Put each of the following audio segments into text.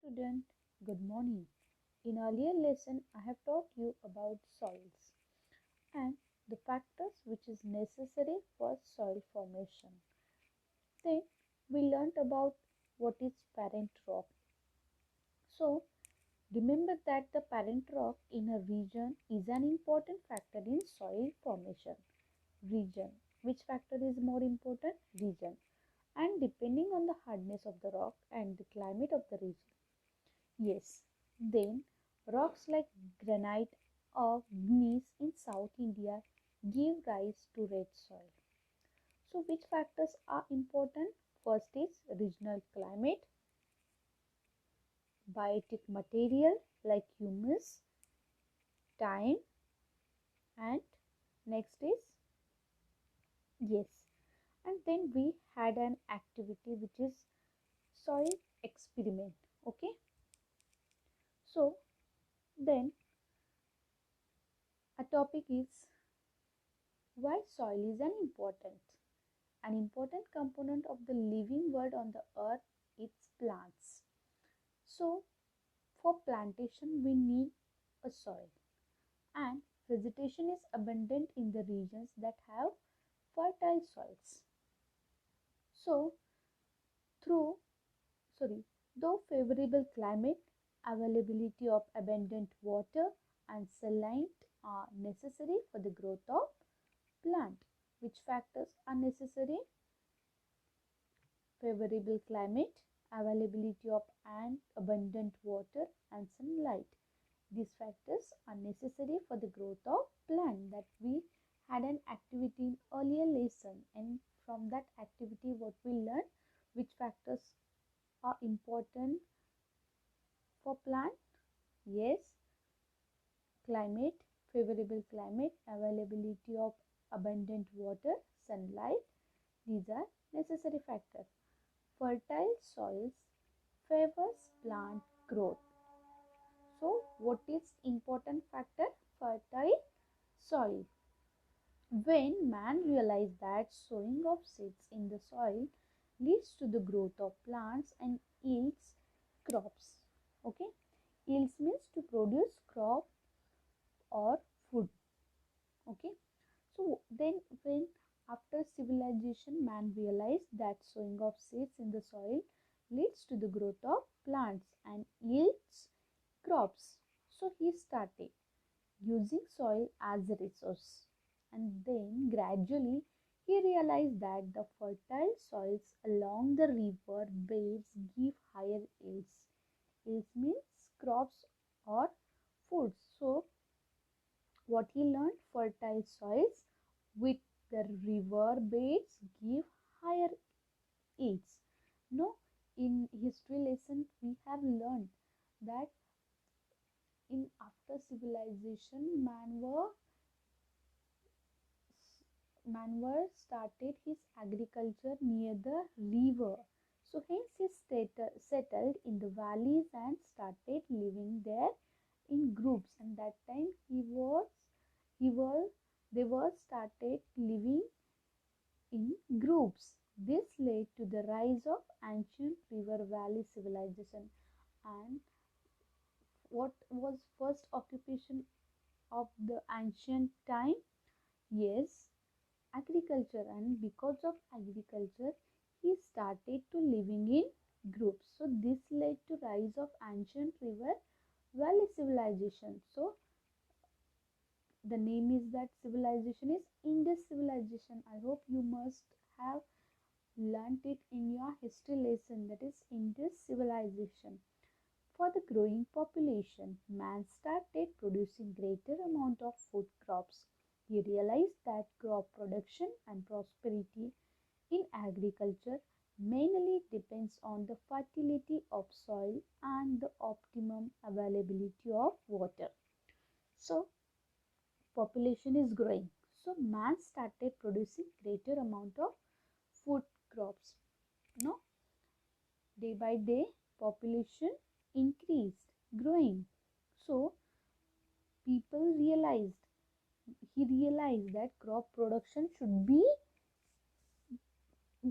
student, good morning. In earlier lesson, I have taught you about soils and the factors which is necessary for soil formation. Then we learnt about what is parent rock. So remember that the parent rock in a region is an important factor in soil formation. Region. Which factor is more important? Region. And depending on the hardness of the rock and the climate of the region. Yes, then rocks like granite or gneiss in South India give rise to red soil. So, which factors are important? First is regional climate, biotic material like humus, time, and next is yes. And then we had an activity which is soil experiment. Okay, so then a topic is why soil is an important component of the living world on the earth is plants. So for plantation we need a soil and vegetation is abundant in the regions that have fertile soils. So through sorry though favorable climate, availability of abundant water and sunlight are necessary for the growth of plant. Which factors are necessary? Favorable climate, availability of and abundant water and sunlight. These factors are necessary for the growth of plant. That we had an activity in earlier lesson, and from that activity what we learned, which factors are important for plant. Yes, climate, favorable climate, availability of abundant water, sunlight. These are necessary factors. Fertile soils favors plant growth. So, what is important factor? Fertile soil. When man realized that sowing of seeds in the soil leads to the growth of plants and yields crops. Okay, yields means to produce crop or food. Okay, so then when after civilization man realized that sowing of seeds in the soil leads to the growth of plants and yields crops. So he started using soil as a resource, and then gradually he realized that the fertile soils along the river beds give higher yields. Yields means crops or food. So what he learned, fertile soils with the river beds give higher yields. No, in history lesson we have learned that in after civilization man were started his agriculture near the river. So hence he settled in the valleys and started living there in groups. And that time he was they were started living in groups. This led to the rise of ancient river valley civilization. And what was first occupation of the ancient time? Yes, agriculture. And because of agriculture he started to living in groups. So this led to rise of ancient river valley civilization. So the name is that civilization is Indus civilization. I hope you must have learnt it in your history lesson, that is Indus civilization. For the growing population, man started producing greater amount of food crops. He realized that crop production and prosperity in agriculture mainly depends on the fertility of soil and the optimum availability of water. So, population is growing. So, man started producing greater amount of food crops. No, day by day, population increased, growing. So, people he realized that crop production should be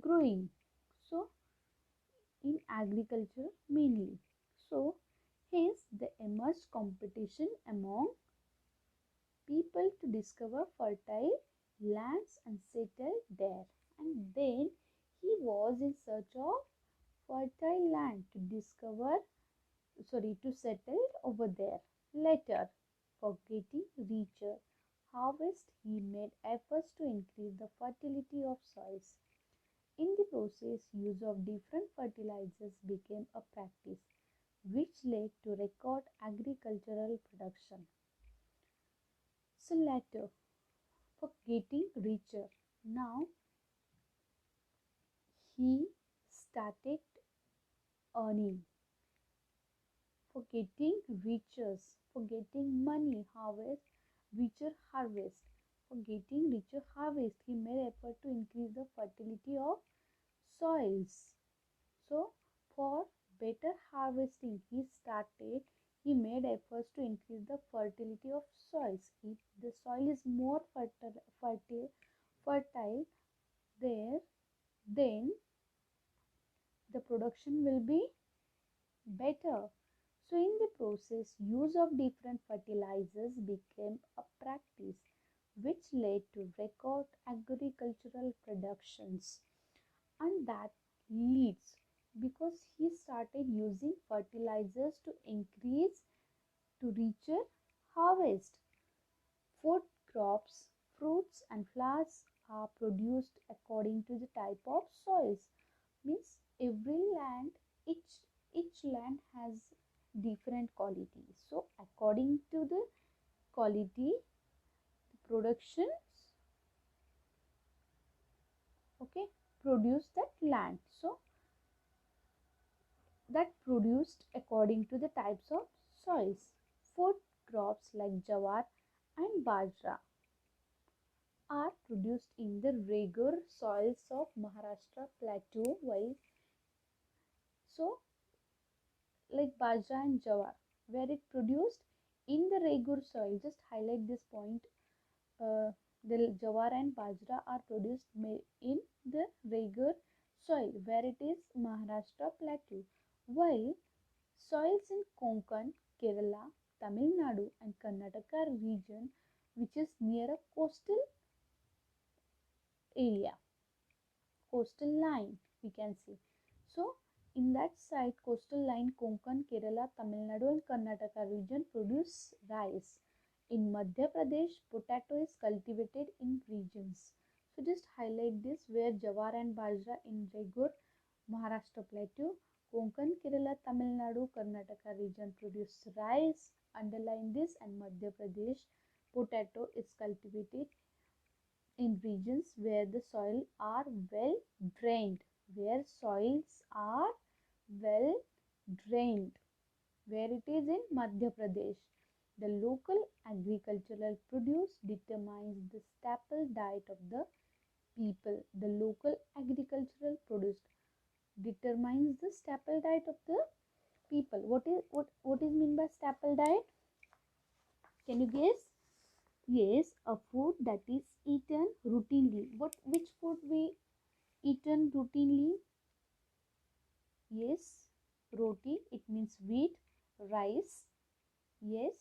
growing. So, in agriculture mainly. So, much competition among people to discover fertile lands and settle there. And then he was in search of fertile land to settle over there. Later, for getting richer harvest, he made efforts to increase the fertility of soils. In the process, use of different fertilizers became a practice, which led to record agricultural production. So later, for getting richer, now he started earning. For getting riches, for getting money, harvest. For getting richer harvest, he made effort to increase the fertility of soils. So, for better harvesting, he made efforts to increase the fertility of soils. If the soil is more fertile there, then the production will be better. So, in the process, use of different fertilizers became a practice which led to record agricultural productions, and that leads because he started using fertilizers to increase to richer harvest. Food crops, fruits and flowers are produced according to the type of soils. Means every land, each land has different quality. So according to the quality, the productions, okay, produce that land. So that produced according to the types of soils. Food crops like jawar and bajra are produced in the regular soils of Maharashtra plateau, while so like bajra and jawar, where it produced in the regular soil. Just highlight this point. Uh, the jawar and bajra are produced in the regular soil, where it is Maharashtra plateau, while soils in Konkan, Kerala, Tamil Nadu and Karnataka region, which is near a coastal area, coastal line, we can say. So, in that side, coastal line, Konkan, Kerala, Tamil Nadu and Karnataka region produce rice. In Madhya Pradesh, potato is cultivated in regions. So, just highlight this where Jawar and Bajra in Regur, Maharashtra Plateau, Konkan, Kerala, Tamil Nadu, Karnataka region produce rice. Underline this, and Madhya Pradesh potato is cultivated in regions where the soil are well drained, where soils are well drained, where it is in Madhya Pradesh. The local agricultural produce determines the staple diet of the people. The local agricultural produce determines the staple diet of the people. What is mean by staple diet? Can you guess? Yes, a food that is eaten routinely. Which food we eaten routinely? Yes, roti. It means wheat, rice. Yes,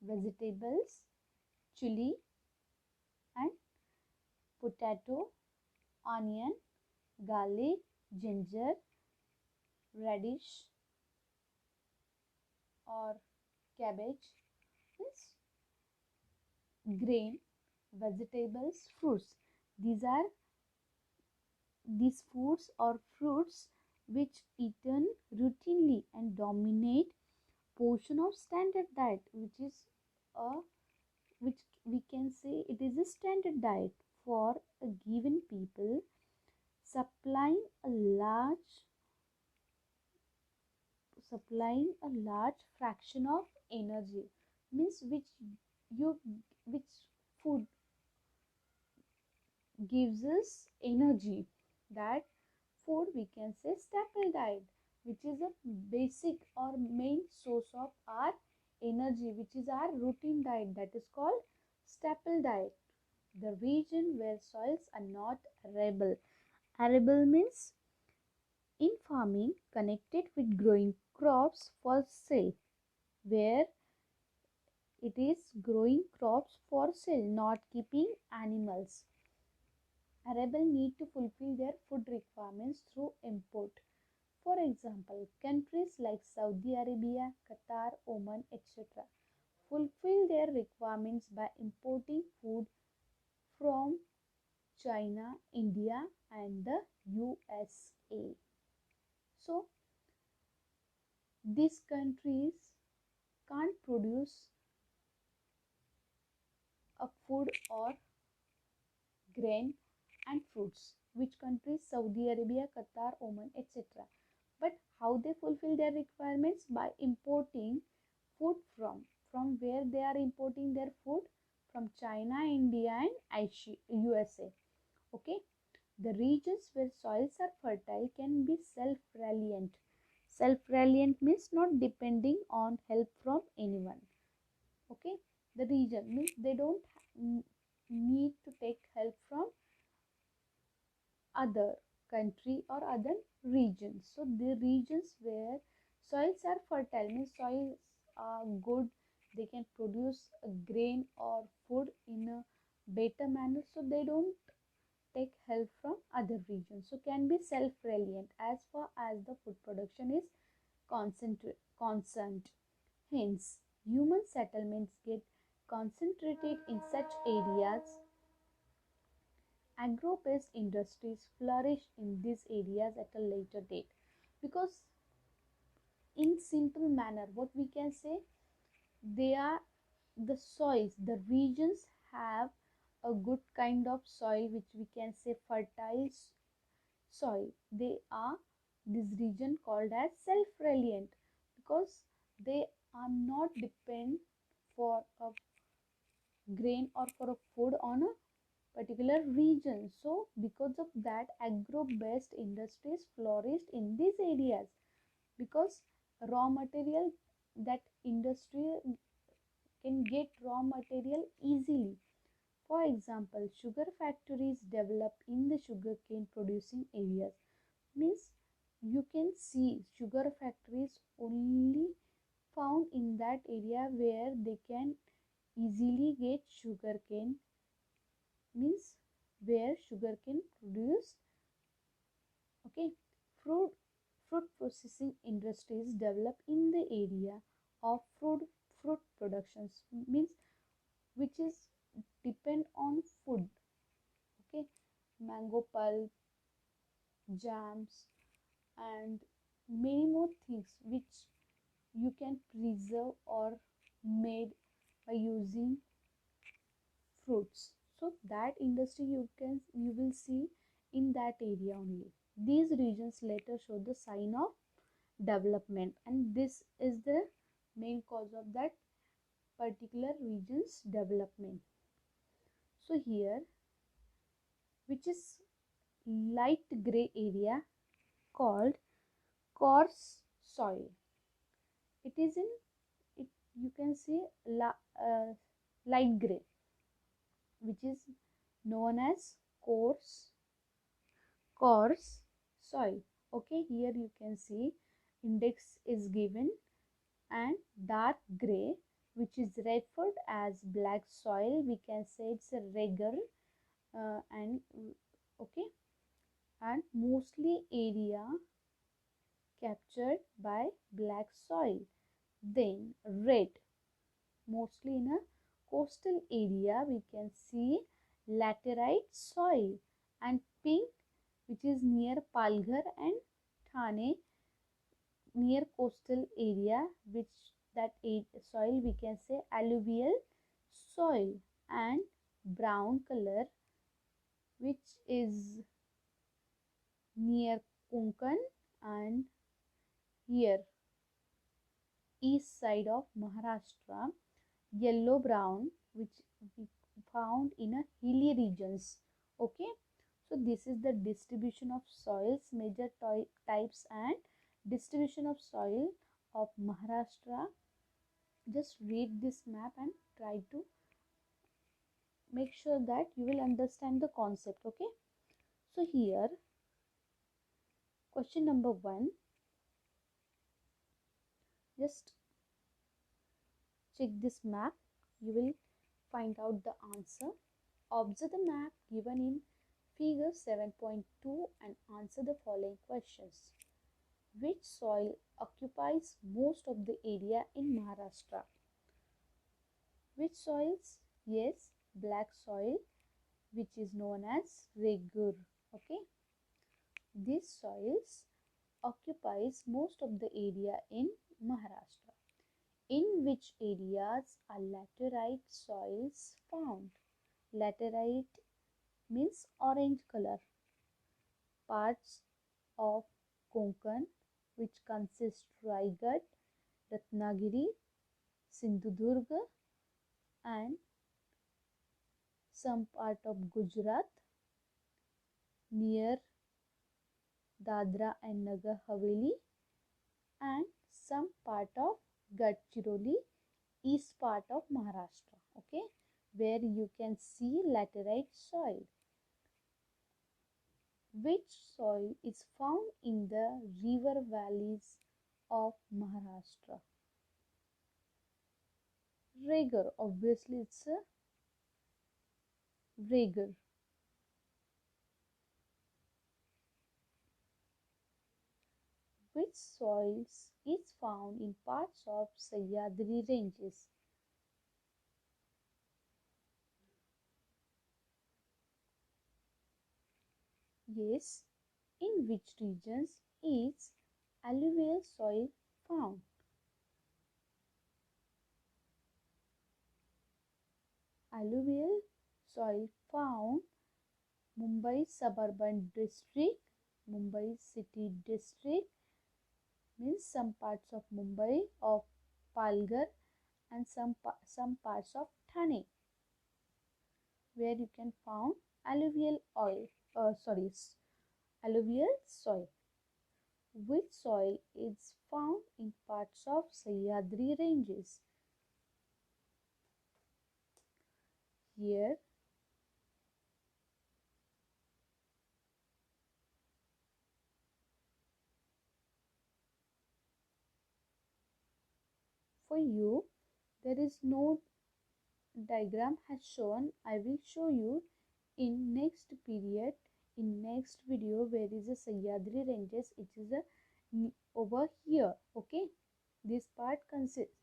vegetables, chili and potato, onion, garlic, ginger, radish or cabbage. Yes, grain, vegetables, fruits. These are these foods or fruits which eaten routinely and dominate portion of standard diet, which is a which we can say it is a standard diet for a given people, supplying a large fraction of energy. Means you which food gives us energy. That food we can say staple diet, which is a basic or main source of our energy, which is our routine diet, that is called staple diet. The region where soils are not arable. Arable means in farming connected with growing crops for sale. where it is growing crops for sale, not keeping animals. Arable need to fulfill their food requirements through import. For example, countries like Saudi Arabia, Qatar, Oman, etc. fulfill their requirements by importing food from China, India, and the USA. So, these countries can't produce a food or grain and fruits. Which countries? Saudi Arabia, Qatar, Oman, etc. But how they fulfill their requirements? By importing food from where they are importing their food? From China, India, and USA. Okay. The regions where soils are fertile can be self-reliant. Self-reliant means not depending on help from anyone. Okay. The region means they don't need to take help from other country or other regions. So the regions where soils are fertile means soils are good, they can produce a grain or food in a better manner, so they don't take help from other regions. So can be self-reliant as far as the food production is concerned. Hence, human settlements get concentrated in such areas. Agro-based industries flourish in these areas at a later date, because in simple manner what we can say, they are the soils, the regions have a good kind of soil which we can say fertile soil. They are this region called as self-reliant, because they are not depend for a grain or for a food on a particular region. So because of that, agro-based industries flourished in these areas, because raw material, that industry can get raw material easily. For example, sugar factories developed in the sugarcane producing areas. Means you can see sugar factories only found in that area where they can easily get sugarcane, means where sugarcane produced. Okay, fruit fruit processing industries develop in the area of fruit productions, means which is depend on food. Okay, mango pulp, jams, and many more things which you can preserve or made by using fruits. So that industry you will see in that area only. These regions later show the sign of development, and this is the main cause of that particular region's development. So here, which is light gray area called coarse soil. It is in it, you can see light gray, which is known as coarse soil. Okay, here you can see index is given, and dark gray, which is referred as black soil, we can say it's a regular and okay, and mostly area captured by black soil. Then red, mostly in a coastal area, we can see laterite soil, and pink, which is near Palghar and Thane, near coastal area, which that soil we can say alluvial soil, and brown color, which is near Konkan and here east side of Maharashtra, yellow brown, which we found in a hilly regions. Okay, so this is the distribution of soils, major types and distribution of soil of Maharashtra. Just read this map and try to make sure that you will understand the concept. Okay, so here question number 1, just check this map, you will find out the answer. Observe the map given in figure 7.2 and answer the following questions. Which soil occupies most of the area in Maharashtra? Which soils? Yes, black soil, which is known as Regur. Okay, these soils occupies most of the area in Maharashtra. In which areas are laterite soils found? Laterite means orange color. Parts of Konkan, which consist Raigad, Ratnagiri, Sindhudurg, and some part of Gujarat near Dadra and Nagar Haveli, and some part of Gadchiroli, east part of Maharashtra. Okay, where you can see laterite soil. Which soil is found in the river valleys of Maharashtra? Regur, obviously it's a Regur. Which soils is found in parts of Sahyadri ranges? Yes, in which regions is alluvial soil found? Alluvial soil found Mumbai suburban district, Mumbai city district, means some parts of Mumbai, of Palghar, and some parts of Thane, where you can found alluvial oil. Sorry, alluvial soil. Which soil is found in parts of Sahyadri ranges? Here, for you, there is no diagram has shown. I will show you in next period, in next video, where is a Sahyadri ranges. It is a over here. Okay, this part consists,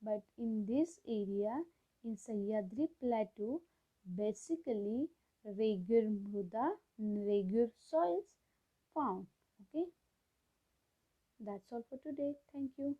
but in this area in Sahyadri plateau, basically Regur mruda, Regur soils found. Okay, that's all for today. Thank you.